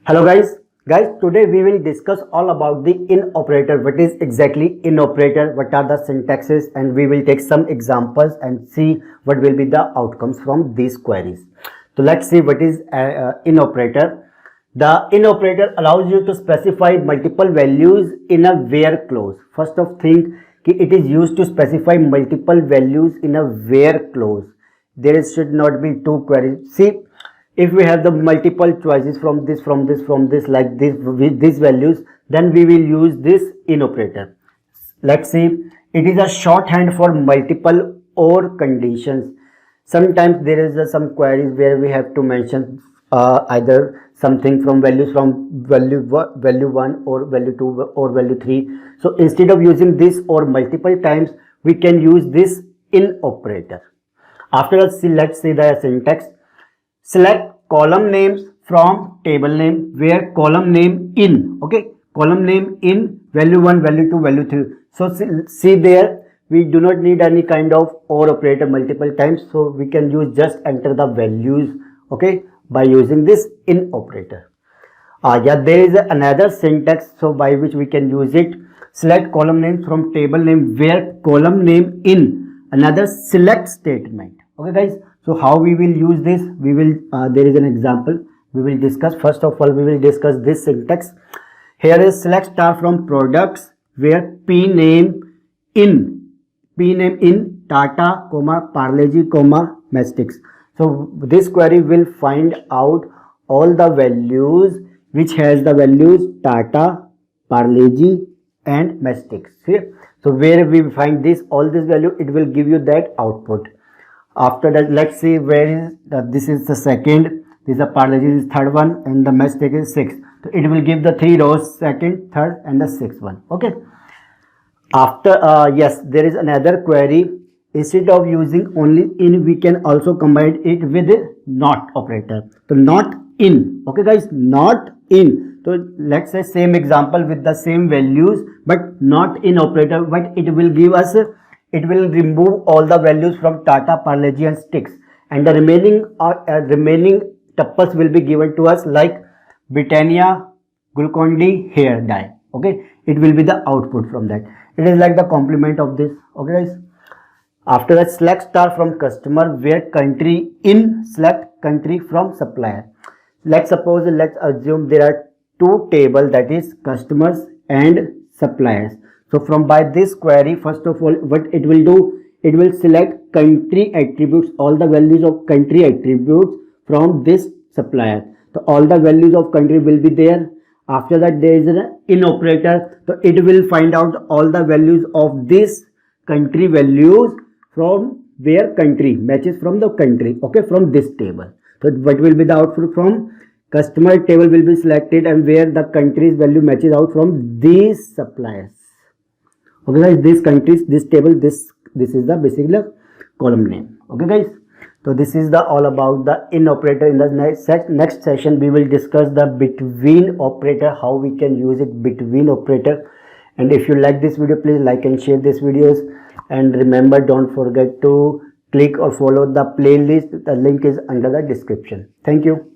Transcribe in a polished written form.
Hello guys, today we will discuss all about the in operator. What is exactly in operator, what are the syntaxes, and we will take some examples and see what will be the outcomes from these queries. So let's see what is in operator. The in operator allows you to specify multiple values in a where clause. First of thing, it is used to specify multiple values in a where clause. There should not be two queries. See, if we have the multiple choices from this like this with these values, then we will use this in operator. Let's see, it is a shorthand for multiple or conditions. Sometimes there is some queries where we have to mention either something from value 1 or value 2 or value 3. So instead of using this or multiple times, we can use this in operator. After that, let's see the syntax. Select column names from table name where column name in, okay, column name in value 1, value 2, value 3. So see there, we do not need any kind of or operator multiple times, so we can use just enter the values, okay, by using this in operator. Yeah, there is another syntax, so by which we can use it. Select column names from table name where column name in another select statement. Okay guys, so how we will use this? We will there is an example we will discuss. First of all, we will discuss this syntax. Here is select star from products where p name in Tata, Parle-G, Mastix. So this query will find out all the values which has the values Tata, Parle-G and Mastix. So where we find this all this value, it will give you that output. After that, let's see where is this is the second, this is the Parle-G is third one, and the Mastix is sixth. So it will give the 3 rows, second, third and the sixth one. Okay. After yes, there is another query. Instead of using only in, we can also combine it with a not operator. So not in, okay guys, not in. So let's say same example with the same values, but not in operator. But it will give us, it will remove all the values from Tata, Parle-G and Sticks, and the remaining tuples will be given to us like Britannia, Glucon-D, hair dye. Okay, it will be the output from that. It is like the complement of this. Okay guys. After that, select star from customer where country in select country from supplier. Let's assume there are two tables, that is customers and suppliers. So from by this query, first of all, what it will do, it will select country attributes, all the values of country attributes from this supplier. So all the values of country will be there. After that, there is an in operator. So it will find out all the values of this country values from where country matches from the country, okay, from this table. So what will be the output from customer table will be selected, and where the country's value matches out from these suppliers. Okay guys, these countries, this table, this is the basically column name. Okay guys, so this is the all about the in operator. In the next session, we will discuss the between operator, how we can use it between operator. And if you like this video, please like and share these videos, and remember, don't forget to click or follow the playlist. The link is under the description. Thank you.